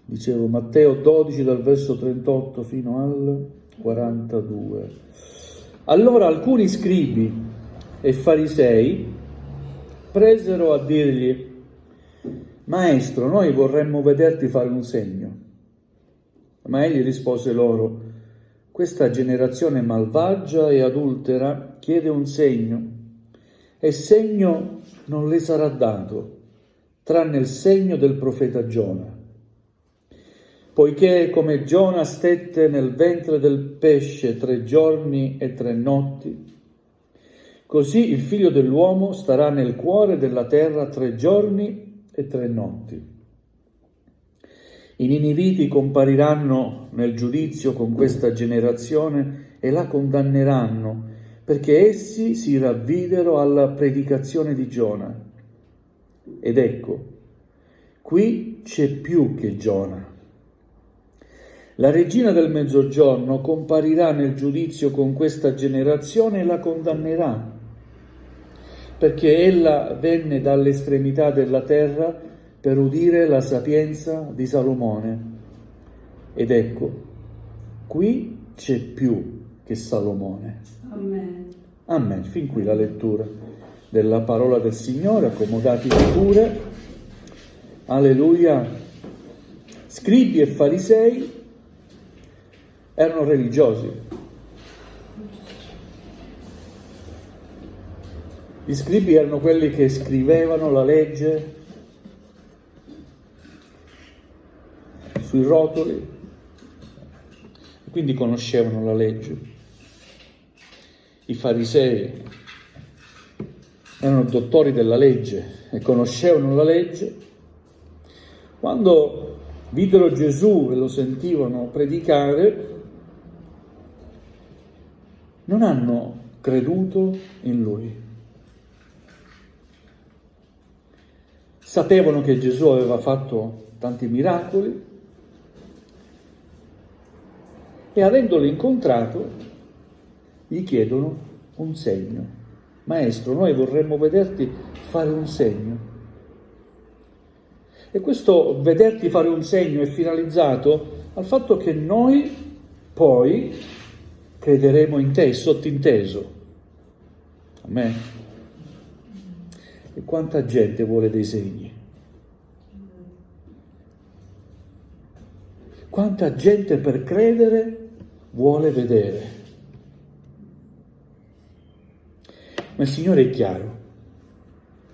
Dicevo Matteo 12 dal verso 38 fino al 42. Allora alcuni scribi e farisei presero a dirgli: Maestro, noi vorremmo vederti fare un segno. Ma egli rispose loro: questa generazione malvagia e adultera chiede un segno, e segno non le sarà dato, tranne il segno del profeta Giona. Poiché come Giona stette nel ventre del pesce 3 giorni e 3 notti, così il Figlio dell'uomo starà nel cuore della terra 3 giorni e 3 notti. I niniviti compariranno nel giudizio con questa generazione e la condanneranno, perché essi si ravvidero alla predicazione di Giona. Ed ecco, qui c'è più che Giona. La regina del mezzogiorno comparirà nel giudizio con questa generazione e la condannerà, perché ella venne dall'estremità della terra per udire la sapienza di Salomone. Ed ecco, qui c'è più che Salomone. Amen. Amen. Fin qui la lettura della parola del Signore. Accomodatevi pure. Alleluia. Scribi e farisei erano religiosi. Gli scribi erano quelli che scrivevano la legge sui rotoli, e quindi conoscevano la legge. I farisei erano dottori della legge e conoscevano la legge. Quando videro Gesù e lo sentivano predicare, non hanno creduto in lui. Sapevano che Gesù aveva fatto tanti miracoli e avendolo incontrato gli chiedono un segno. Maestro, noi vorremmo vederti fare un segno. E questo vederti fare un segno è finalizzato al fatto che noi poi crederemo in te, sottinteso. Amen. E quanta gente vuole dei segni? Quanta gente per credere vuole vedere? Ma il Signore è chiaro,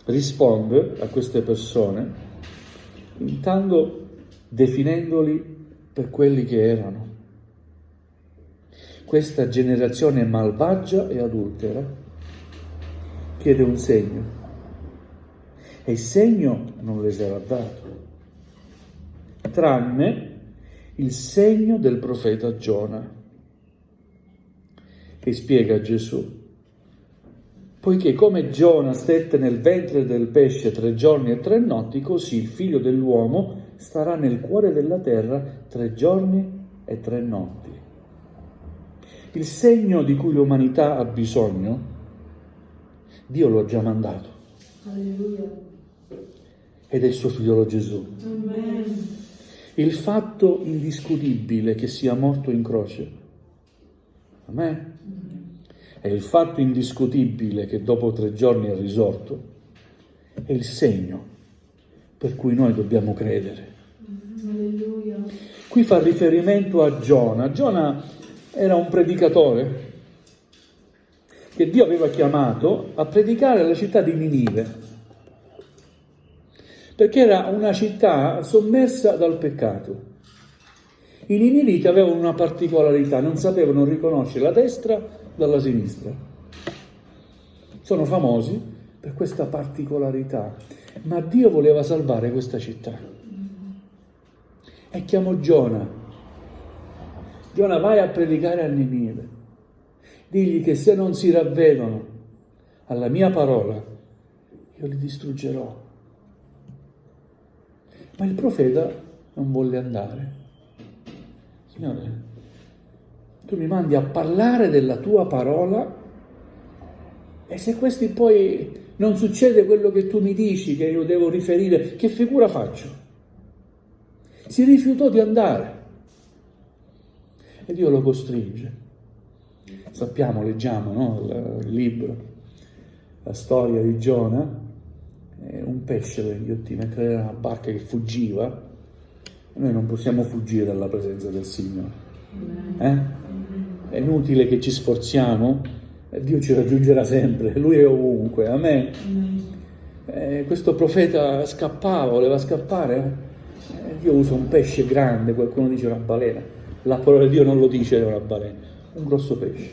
risponde a queste persone intanto definendoli per quelli che erano. Questa generazione malvagia e adultera chiede un segno, e il segno non le sarà dato, tranne il segno del profeta Giona. E spiega Gesù: poiché come Giona stette nel ventre del pesce 3 giorni e 3 notti, così il Figlio dell'uomo starà nel cuore della terra 3 giorni e 3 notti. Il segno di cui l'umanità ha bisogno, Dio lo ha già mandato. Alleluia. Ed è il suo figliolo Gesù. Amen. Il fatto indiscutibile che sia morto in croce. Amen. È il fatto indiscutibile che dopo 3 giorni è risorto. È il segno per cui noi dobbiamo credere. Alleluia. Qui fa riferimento a Giona. Giona era un predicatore che Dio aveva chiamato a predicare alla città di Ninive, perché era una città sommersa dal peccato. I niniviti avevano una particolarità, non sapevano riconoscere la destra dalla sinistra. Sono famosi per questa particolarità, ma Dio voleva salvare questa città. E chiamò Giona. Giona, vai a predicare a Ninive. Digli che se non si ravvedono alla mia parola, io li distruggerò. Ma il profeta non volle andare. Signore, tu mi mandi a parlare della tua parola, e se questi poi non succede quello che tu mi dici, che io devo riferire, che figura faccio? Si rifiutò di andare. E Dio lo costringe. Sappiamo, leggiamo, no? Il libro, la storia di Giona, un pesce lo inghiottì mentre era una barca che fuggiva. Noi non possiamo fuggire dalla presenza del Signore. È inutile che ci sforziamo, Dio ci raggiungerà sempre, Lui è ovunque, amen. Questo profeta scappava, voleva scappare, Dio usa un pesce grande, qualcuno dice una balena, la parola di Dio non lo dice è una balena, un grosso pesce.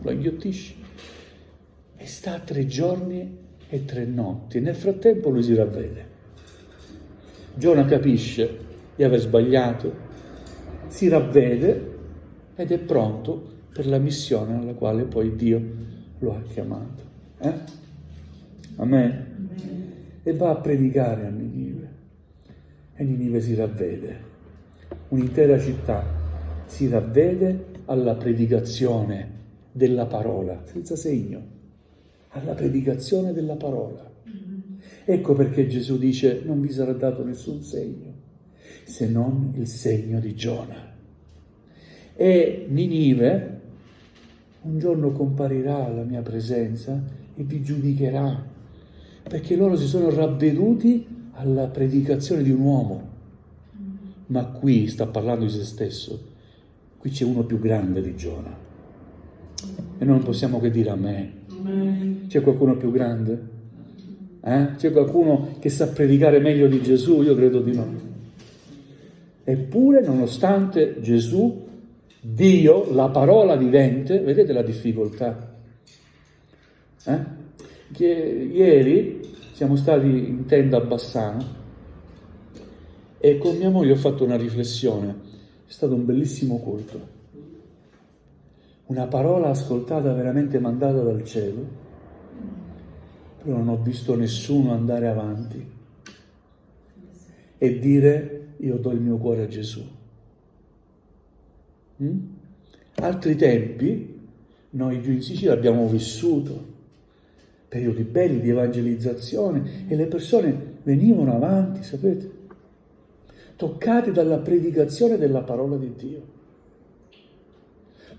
Lo inghiottisce e sta 3 giorni e 3 notti. Nel frattempo lui si ravvede. Giona capisce di aver sbagliato, si ravvede ed è pronto per la missione alla quale poi Dio lo ha chiamato. Amen. E va a predicare a Ninive. E Ninive si ravvede. Un'intera città si ravvede alla predicazione della parola, senza segno, alla predicazione della parola. Ecco perché Gesù dice: non vi sarà dato nessun segno, se non il segno di Giona. E Ninive un giorno comparirà alla mia presenza e vi giudicherà, perché loro si sono ravveduti alla predicazione di un uomo. Ma qui sta parlando di se stesso, qui c'è uno più grande di Giona. E noi non possiamo che dire amen. C'è qualcuno più grande? C'è qualcuno che sa predicare meglio di Gesù? Io credo di no. Eppure, nonostante Gesù, Dio, la parola vivente, vedete la difficoltà? Che ieri siamo stati in tenda a Bassano e con mia moglie ho fatto una riflessione. È stato un bellissimo culto. Una parola ascoltata, veramente mandata dal cielo, però non ho visto nessuno andare avanti e dire: io do il mio cuore a Gesù. Altri tempi, noi giù in Sicilia abbiamo vissuto periodi belli di evangelizzazione e le persone venivano avanti, sapete, toccati dalla predicazione della parola di Dio,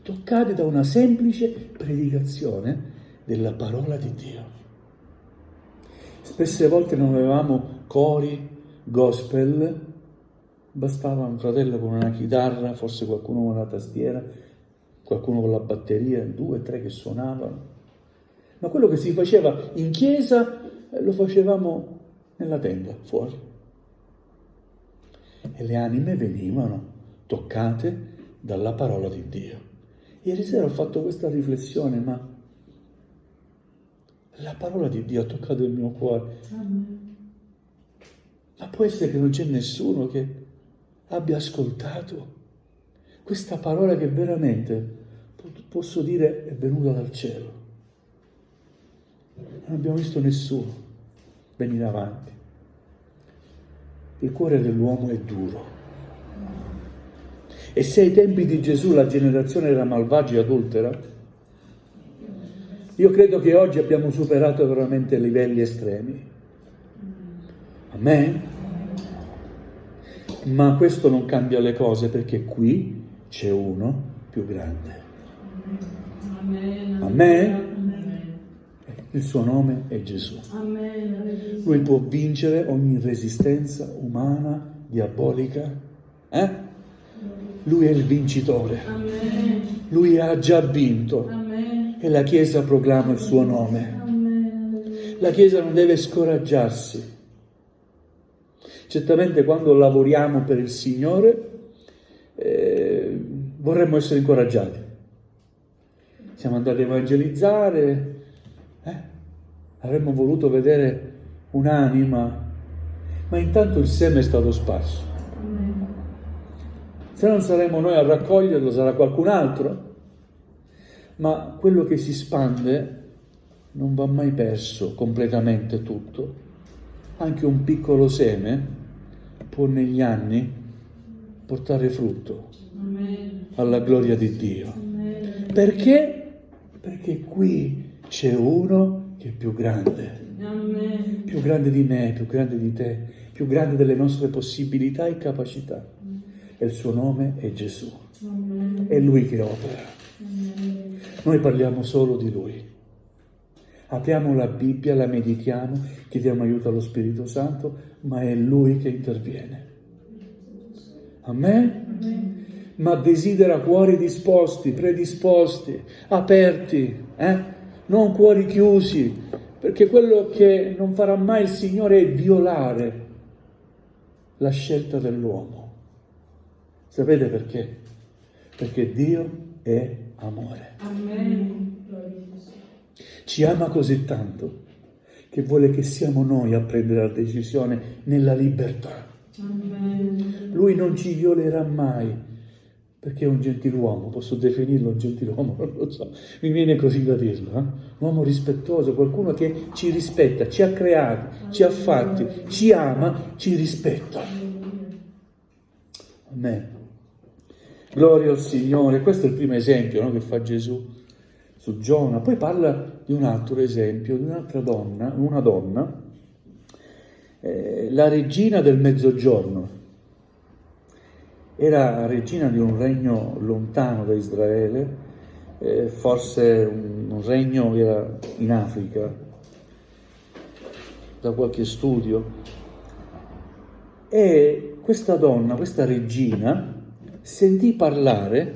toccati da una semplice predicazione della parola di Dio. Spesse volte non avevamo cori, gospel, bastava un fratello con una chitarra, forse qualcuno con la tastiera, qualcuno con la batteria, 2 o 3 che suonavano. Ma quello che si faceva in chiesa lo facevamo nella tenda, fuori. E le anime venivano toccate dalla parola di Dio. Ieri sera ho fatto questa riflessione, ma la parola di Dio ha toccato il mio cuore. Ma può essere che non c'è nessuno che abbia ascoltato questa parola che veramente, posso dire, è venuta dal cielo. Non abbiamo visto nessuno venire avanti. Il cuore dell'uomo è duro. E se ai tempi di Gesù la generazione era malvagia e adultera, io credo che oggi abbiamo superato veramente livelli estremi. Amen? Ma questo non cambia le cose, perché qui c'è uno più grande. Amen? Il suo nome è Gesù. Lui può vincere ogni resistenza umana, diabolica. Lui è il vincitore. Lui ha già vinto. E la Chiesa proclama il suo nome. La Chiesa non deve scoraggiarsi. Certamente quando lavoriamo per il Signore vorremmo essere incoraggiati. Siamo andati a evangelizzare, avremmo voluto vedere un'anima, ma intanto il seme è stato sparso. Se non saremo noi a raccoglierlo, sarà qualcun altro. Ma quello che si spande non va mai perso completamente tutto. Anche un piccolo seme può negli anni portare frutto alla gloria di Dio. Perché? Perché qui c'è uno che è più grande. Amen. Più grande di me, più grande di te, più grande delle nostre possibilità e capacità. E il suo nome è Gesù. Amen. È Lui che opera. Amen. Noi parliamo solo di Lui. Apriamo la Bibbia, la meditiamo, chiediamo aiuto allo Spirito Santo, ma è Lui che interviene. Amen? Amen. Ma desidera cuori disposti, predisposti, aperti, non cuori chiusi, perché quello che non farà mai il Signore è violare la scelta dell'uomo. Sapete perché? Perché Dio è amore. Amen. Ci ama così tanto che vuole che siamo noi a prendere la decisione nella libertà. Amen. Lui non ci violerà mai, perché è un gentiluomo, posso definirlo un gentiluomo, non lo so, mi viene così da dirlo, Un uomo rispettoso, qualcuno che ci rispetta, ci ha creati, ci ha fatti, ci ama, ci rispetta. Amen. Gloria al Signore. Questo è il primo esempio, no, che fa Gesù su Giona. Poi parla di un altro esempio, di un'altra donna, una donna, la regina del mezzogiorno. Era regina di un regno lontano da Israele, forse un regno che era in Africa, da qualche studio. E questa donna, questa regina, sentì parlare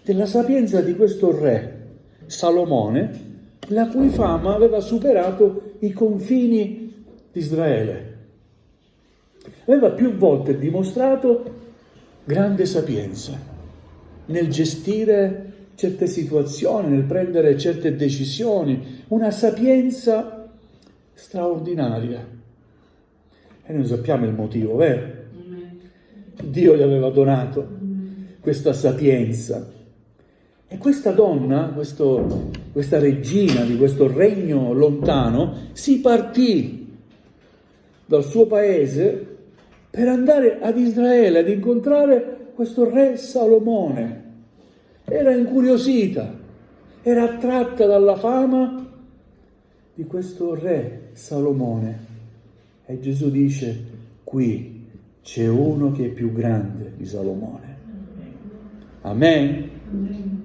della sapienza di questo re, Salomone, la cui fama aveva superato i confini di Israele. Aveva più volte dimostrato grande sapienza nel gestire certe situazioni, nel prendere certe decisioni, una sapienza straordinaria. E noi sappiamo il motivo, vero? Dio gli aveva donato questa sapienza. E questa donna, questa regina di questo regno lontano, si partì dal suo paese per andare ad Israele ad incontrare questo re Salomone. Era incuriosita, era attratta dalla fama di questo re Salomone. E Gesù dice: qui c'è uno che è più grande di Salomone. Amen? Amen.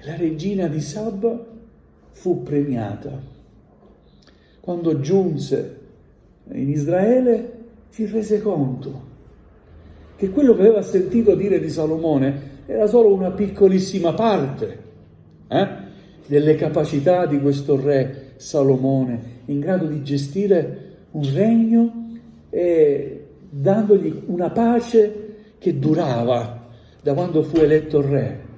La regina di Saba fu premiata. Quando giunse in Israele si rese conto che quello che aveva sentito dire di Salomone era solo una piccolissima parte delle capacità di questo re Salomone, in grado di gestire un regno e dandogli una pace che durava da quando fu eletto re.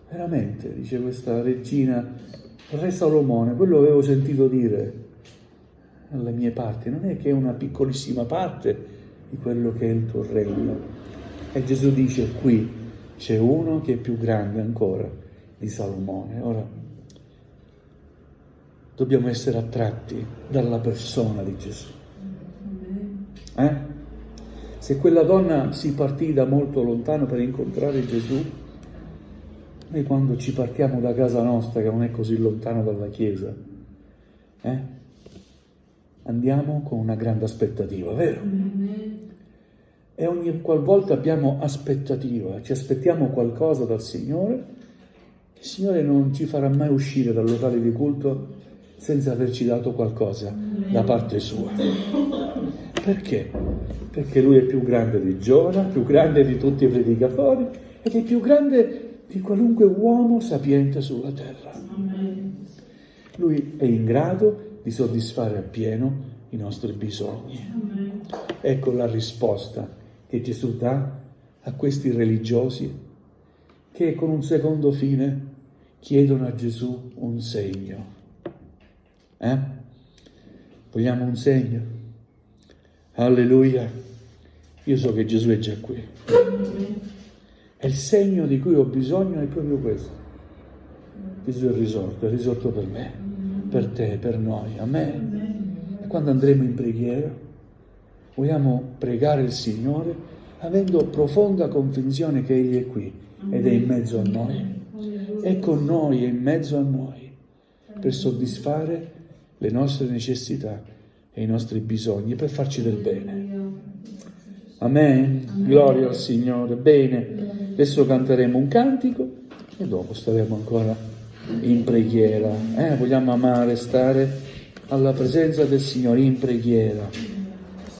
Veramente, dice questa regina, re Salomone, quello che avevo sentito dire alle mie parti non è che è una piccolissima parte di quello che è il tuo regno. E Gesù dice: qui c'è uno che è più grande ancora di Salomone. Ora dobbiamo essere attratti dalla persona di Gesù. Se quella donna si partì da molto lontano per incontrare Gesù, noi quando ci partiamo da casa nostra, che non è così lontano dalla chiesa, andiamo con una grande aspettativa, vero? E ogni qualvolta abbiamo aspettativa, ci aspettiamo qualcosa dal Signore, il Signore non ci farà mai uscire dal locale di culto senza averci dato qualcosa da parte sua. Perché? Perché Lui è più grande di Giona, più grande di tutti i predicatori ed è più grande di qualunque uomo sapiente sulla terra. Lui è in grado di soddisfare appieno i nostri bisogni. Ecco la risposta che Gesù dà a questi religiosi che con un secondo fine chiedono a Gesù un segno. Vogliamo un segno? Alleluia! Io so che Gesù è già qui. E il segno di cui ho bisogno è proprio questo. Gesù è risorto per me, per te, per noi. Amen. E quando andremo in preghiera, vogliamo pregare il Signore avendo profonda convinzione che Egli è qui ed è in mezzo a noi. è con noi, è in mezzo a noi, per soddisfare le nostre necessità e i nostri bisogni, per farci del bene. Amen. Gloria al Signore. Bene, adesso canteremo un cantico e dopo staremo ancora in preghiera. Vogliamo amare, stare alla presenza del Signore in preghiera.